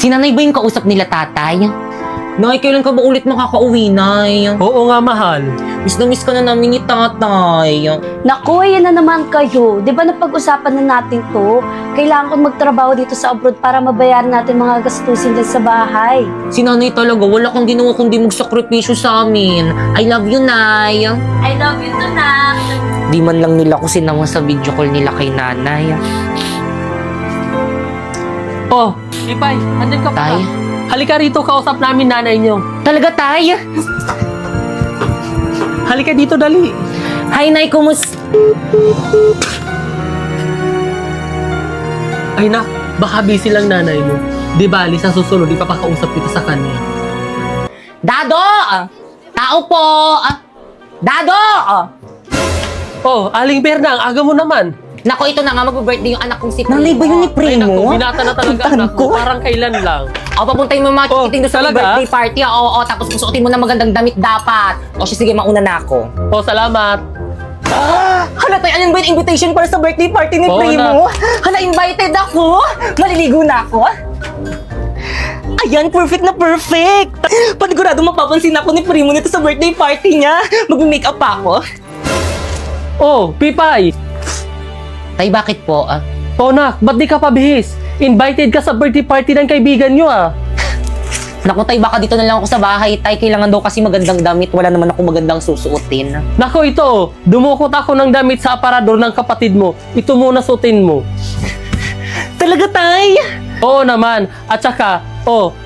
Si nanay ba yung kausap nila tatay? Nay, kailan ka ba ulit makakauwi, Nay? Oo nga, mahal. Miss na miss ka na namin ni tatay. Naku, ayan na naman kayo. Di ba napag-usapan na natin to? Kailangan ko magtrabaho dito sa abroad para mabayaran natin mga gastusin dyan sa bahay. Si nanay talaga, wala kang ginawa kundi magsakripisyo sa amin. I love you, Nay. I love you too, Nak. Di man lang nila ko sinama sa video call nila kay nanay. Oh, Ipay, andun ka pa. Tay? Halika rito, kausap namin nanay niyo. Talaga, Tay? Halika dito, dali. Hi, Nay, kumusta? Ay nak, baka busy lang nanay mo. Di bali, sa susunod, ipapakausap kita sa kanya. Dado! Tao po! Dado! Oh, Aling Berna, ang aga mo naman. Nako, ito na nga, mag-birthday yung anak kong si Primo. Nanay ba yun ni Ay naku, Primo? binata na talaga Puntahan anak ko. mo. Parang kailan lang. O, papuntayin mo mga Oh, chikiting doon sa talaga? birthday party. Oo, tapos susuotin mo na magandang damit dapat. O, siya, sige, mauna na ako. Oh, salamat. Hala, tayo, ano ba yung invitation para sa birthday party ni Oo, Primo? Hala, invited ako! Maliligo na ako! Ayan, perfect na perfect! Panigurado mapapansin ako ni Primo nito sa birthday party niya. Mag-makeup pa ako. Oh, Pipay. Tay, bakit po? Oh, nak, ba't di ka pabihis? Invited ka sa birthday party ng kaibigan nyo, ah. Naku, Tay, baka dito na lang ako sa bahay. Tay, kailangan daw kasi magandang damit. Wala naman ako magandang susuotin. Nako, ito, dumukot ako ng damit sa aparador ng kapatid mo. Ito muna suotin mo. Talaga, Tay? Oo naman. At saka,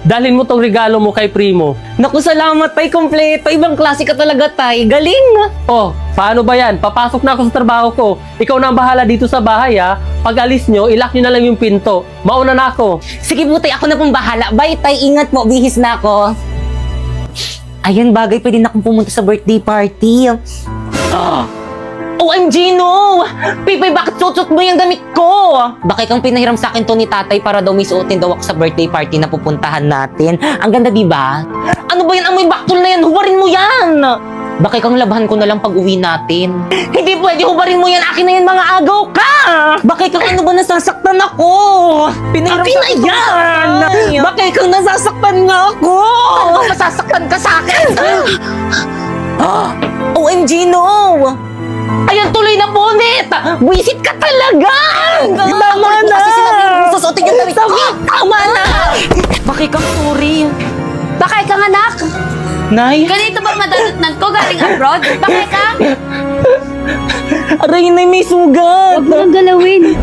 dalhin mo tong regalo mo kay Primo. Naku, salamat, Tay. Kompleto. Ibang klase ka talaga, Tay. Galing! Oh, paano ba yan? Papasok na ako sa trabaho ko. Ikaw na ang bahala dito sa bahay, ha? Pag alis nyo, ilock nyo na lang yung pinto. Mauna na ako. Sige po, Tay. Ako na pong bahala. Bye, Tay. Ingat mo. Bihis na ako. Ayan, bagay. Pwede na akong pumunta sa birthday party. OMG, no! Pipay, bakit suot mo yung damit ko? Bakit kang pinahiram sa akin to ni tatay para daw may suotin daw ako sa birthday party na pupuntahan natin? Ang ganda, di ba? Ano ba yan? Amoy baktol na yan. Hubarin mo yan! Bakit kang labahan ko na lang pag uwi natin? Hindi pwede. Hubarin mo yan. Akin na yan, mga agaw ka! Bakit kang ano ba nasasaktan ako? Pinahiram Akin sa na akin to ni yan! tatay. Bakit kang nasasaktan nga ako? Ano ba masasaktan ka sa akin? OMG, no! Ayan, tuloy na bonnet! Wisit ka talaga! Tama na! Kasi sinabi mo, susuotin yung damit ko. Tama na! Bakit kang sorry? Bakit kang anak? Nay? Ganito ba madalutnan ko galing abroad? Bakit ka? Aray, Nay, may sugat! Huwag mo nang galawin.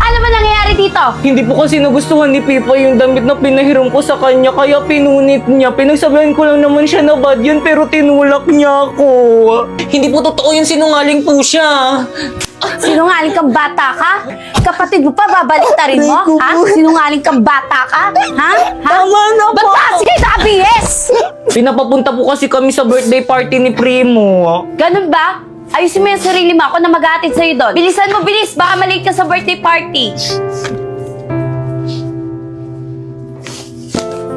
Ano ba nangyayari dito? Hindi po kasi nagustuhan ni Pipa yung damit na pinahiram ko sa kanya, kaya pinunit niya. Pinagsabihan ko lang naman siya na bad yun, pero tinulak niya ako. Hindi po totoo yun, sinungaling po siya. Sinungaling kang bata ka? Kapatid mo pa, babaliktarin mo? Aray ko Ha? po. Sinungaling kang bata ka? Ha? Tama na Ba't po! ba sige sa ABS? Pinapapunta po kasi kami sa birthday party ni Primo. Ganun ba? Ayusin mo yung sarili mo. Ako na mag-aatid sa'yo doon. Bilisan mo, bilis. Baka malate ka sa birthday party.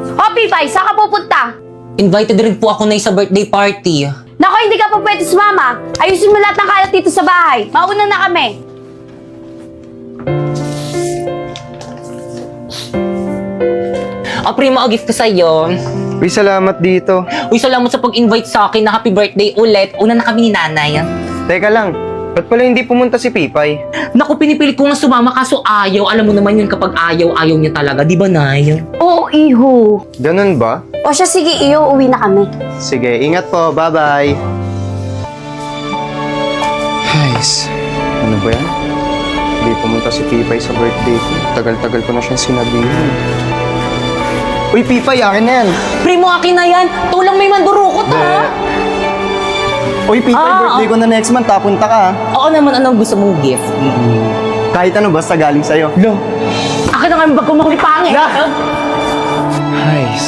O, Pipay, saan ka pupunta? Invited rin po ako na sa birthday party. Nako, hindi ka pa pwede sumama. Ayusin mo lahat ng kalat dito sa bahay. Mauna na kami. Primo, a gift ko sa'yo. Uy, salamat dito. Uy, salamat sa pag-invite sa akin na happy birthday ulit. Una na kami ni nanay. Teka lang, ba't pala hindi pumunta si Pipay? Naku, pinipilit ko nga sumama kaso ayaw. Alam mo naman yun kapag ayaw, ayaw niya talaga. Di ba, Nay? Oo, iho. Ganun ba? O siya, sige, iyo. Uwi na kami. Sige, ingat po. Bye-bye. Guys, ano ba yan? Hindi pumunta si Pipay sa birthday ko. Tagal-tagal ko na siyang sinabihan. Uy, Pipay, akin na yan. Primo, akin na yan. Tulang may mandurukot, ha? Uy, Pipay, birthday ko na next month. Punta ka, ha? Oo naman, anong gusto mong gift? Kahit ano, basta galing sa'yo. Lo, akin na nga yung bag ko makuli pangit. Guys,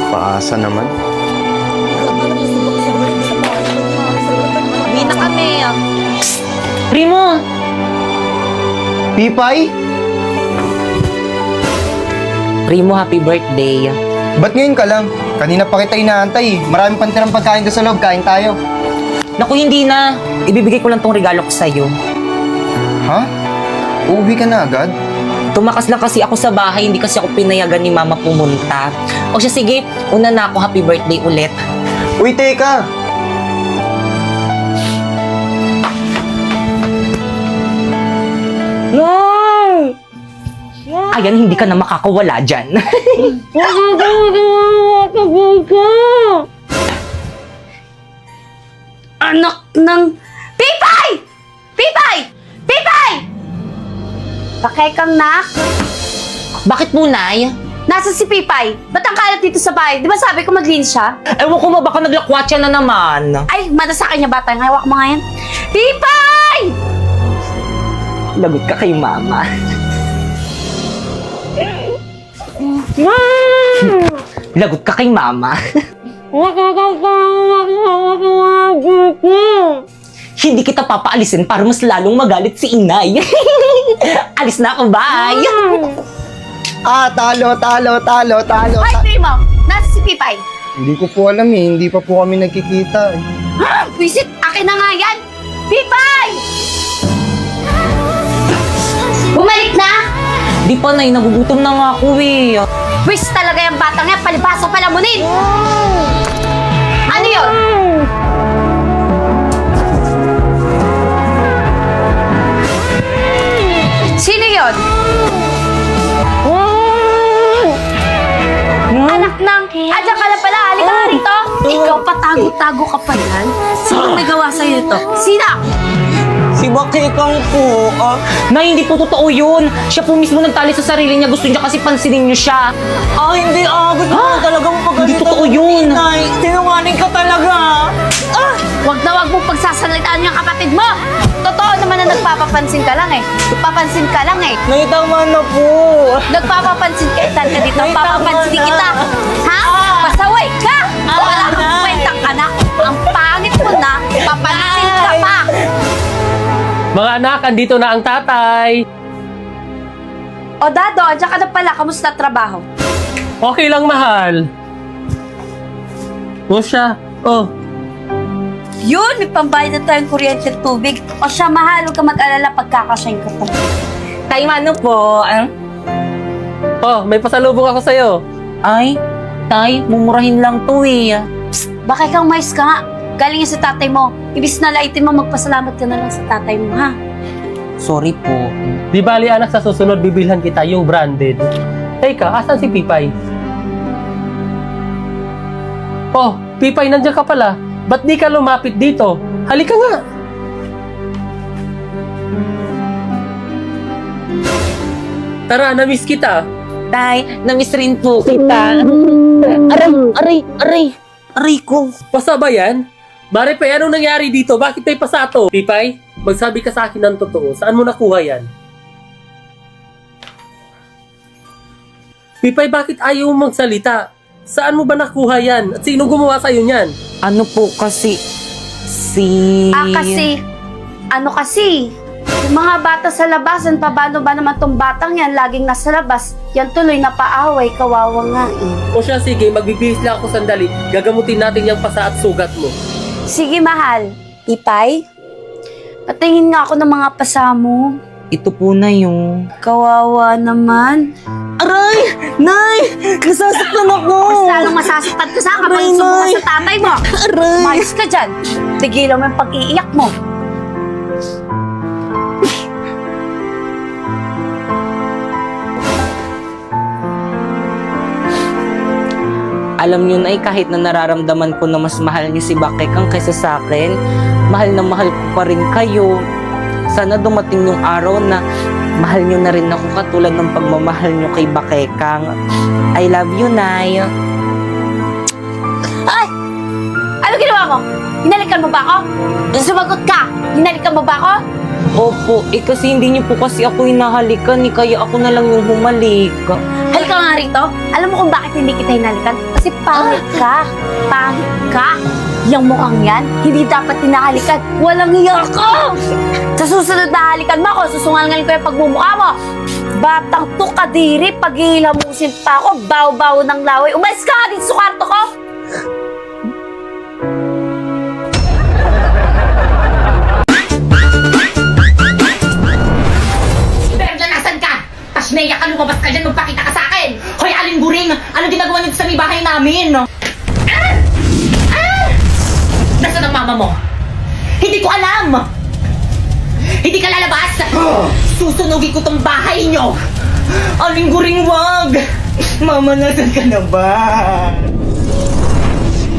paasa naman. Uwi na kami. Primo, Pipay? Primo, happy birthday. Ba't ngayon ka lang? Kanina pa kita inaantay. Marami pang tirang pagkain doon sa loob. Kain tayo. Naku, hindi na. Ibibigay ko lang tong regalo ko sa'yo. Ha? Uuwi ka na agad? Tumakas lang kasi ako sa bahay, hindi kasi ako pinayagan ni mama pumunta. O siya, sige, una na ako, happy birthday ulit. Uy, teka! Ayan, hindi ka na makakawala dyan. Anak ng... Pipay! Pipay! Pipay! Bakay kang nak? Bakit po, Nay? Nasa si Pipay? Ba't ang kalat dito sa bahay? Di ba sabi ko maglinis siya? Ewan ko ba, baka naglakwatsa na naman. Ay, mada sa kanya bata. Hawak mo nga yan. Pipay! Lagot ka kay mama. Lagot ka kay mama. Hindi kita papaalisin para mas lalong magalit si inay. Alis na ako, bye! Talo. Hoy, Primo! Nasa si Pipay? Hindi ko po alam eh, hindi pa po kami nagkikita eh. Visit, akin na nga yan! Pipay! Bumalik na! Di pa, Nay, nagugutom na nga ako eh. Wish talaga yung batang yan, palibasa palamunin! Ano yun? Sino yun? Anak ng... Andiyan ka na pala, halika nga rito! Ikaw patago-tago ka pa yan? Sino may gawa sa'yo ito? Sino? Si Bakekang po. Nay, hindi po totoo yun. Siya po mismo nagtali sa sarili niya. Gusto niya kasi pansinin niyo siya. Hindi gusto ko talagang pagalitan. Hindi totoo yun. Nay, sinungaling ka talaga. Huwag na huwag mong pagsasalitaan yung kapatid mo! Totoo naman na nagpapapansin ka lang eh. Nagpapansin ka lang eh. Nay, tama na po. Nagpapapansin ka dito. Nay, Papapansin tama na. kita. Ha? Pasaway ka! Wala kang Nay. kwentang anak. Ang pangit mo na. Papansin ka pa. Mga anak, andito na ang tatay. O Dado, andyan ka na pala. Kamusta trabaho? Okay lang, mahal. O siya. Oh, Yun, may pambayad na tayong kuryente at tubig. O siya, mahal. Huwag ka mag-alala pagkakasyahin ko to. Tay, ano po? may pasalubong ako sa'yo. Ay, Tay, mumurahin lang to eh. Bakit kang mais ka nga? Galing yan sa tatay mo. Ibis na laitin mo, magpasalamat ka na lang sa tatay mo, ha? Sorry po. Di bali anak, sa susunod bibilhan kita yung branded. Teka, asan si Pipay? Oh, Pipay, nandiyan ka pala. Ba't di ka lumapit dito? Halika nga. Tara, na-miss kita. Tay, na-miss rin po kita. Aray ko. Pasa ba yan? Maripay, anong nangyari dito? Bakit may pasato? Pipay, magsabi ka sa akin ng totoo. Saan mo nakuha yan? Pipay, bakit ayaw mo magsalita? Saan mo ba nakuha yan? At sino gumawa sa'yo niyan? Ano po kasi, Ano kasi? Yung mga bata sa labasan, paano ba naman tong batang yan? Laging nasa labas. Yan tuloy napaaway, kawawa nga eh. O siya, sige, magbibihis lang ako sandali. Gagamutin natin yung pasa at sugat mo. Sige, mahal. Ipay? Patingin nga ako ng mga pasa mo. Ito po na yung... Kawawa naman. Aray! Nay! Nasasaktan ako! Mas lalong masasaktan ka sa kapag Aray, sumuka Nay. sa tatay mo. Aray! Mayos ka dyan. Tigilan mo yung pag-iiyak mo. Alam niyo, Nay, kahit na nararamdaman ko na mas mahal niyo si Bakekang kaysa sa akin, mahal na mahal ko pa rin kayo. Sana dumating yung araw na mahal niyo na rin ako katulad ng pagmamahal niyo kay Bakekang. I love you, Nay. Ay! Ano ginawa mo? Hinalikan mo ba ako? Sumagot ka! Hinalikan mo ba ako? Opo, kasi hindi niyo po kasi ako hinahalikan, kaya ako na lang yung humalik. Halika nga rito. Alam mo kung bakit hindi kita hinalikan? Kasi pangit ka. Pangit ka. Yung mukhang yan, hindi dapat hinahalikan. Walang hiya ka! Sa susunod na halikan mo ako, susungalingan ko yung pagmumukha mo. Batang to, kadiri, paghihilamusin pa ako, baw-baw ng laway. Umalis ka nga dito sa kwarto ko! Pero nasan ka? Pasneya ka, lumabas ka dyan, magpakita ka sa akin! Hoy, Aling Guring! Anong ginagawa nito sa may bahay namin? Nasaan ang mama mo? Hindi ko alam! Hindi ka lalabas! Susunugin ko tong bahay nyo! Aling Guring, wag! Mama, nasan ka na ba?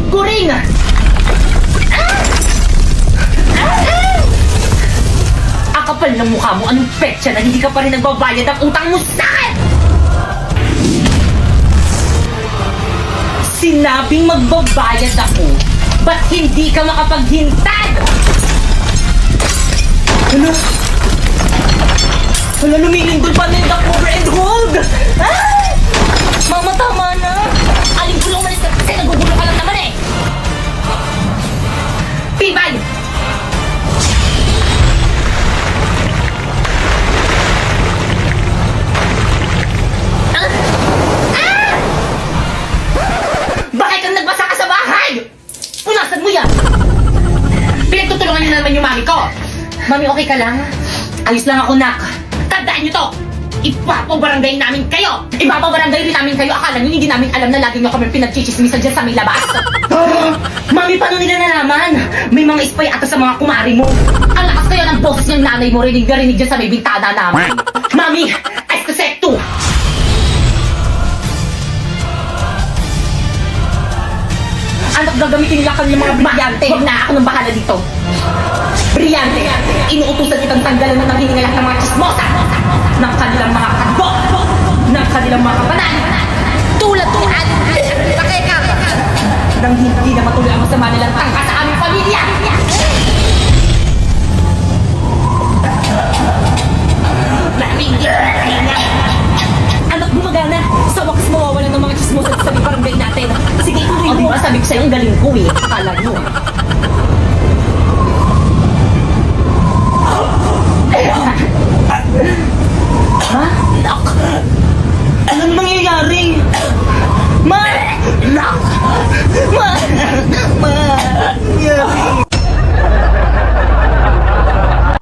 Guring! Ang kapal ng mukha mo, anong petsa na hindi ka pa rin nagbabayad ang utang mo sa akin! Sinabing magbabayad ako, ba't hindi ka makapaghintad? Ano? Wala, lumilindol pa na yung the cover and hold! Ah! Mama, tama na! Aling gulong malis ka kasi nagugulo ka lang naman eh! Pibay! Bakit kang nagbasa ka sa bahay? Punasan mo yan! Pinagtutulungan niyo na naman yung mami ko! Mami, okay ka lang? Ayos lang ako, nak. Tandaan niyo to! Ipapabarangay namin kayo! Ipapabarangay rin namin kayo! Akala niyo hindi namin alam na lagi niyo kami pinagchichismisan dyan sa may labas! Mami, paano nila nalaman? May mga spy ata sa mga kumari mo! Ang lakas kaya ng boses ng nanay mo rinig na rinig dyan sa may bintana namin! Mami, I suspect too! Anak, gagamitin nila kami mga brilyante. Huwag na ako nang bahala dito. Brilyante. Inuutusan kitang tanggalan ng hiningalak ng mga chismosa. Ng kanilang mga kago. Ng kanilang mga kabanan. Tulad ni Aling Pakeka. Nang hindi na matuloy ang masama nilang tangka sa aming pamilya. Anak, gumagana. Sa wakas mawawala ng mga chismosa sa barangay natin. Sige, tuloy mo. O, diba sabi ko sa'yo, ang galing ko eh. Akala nyo.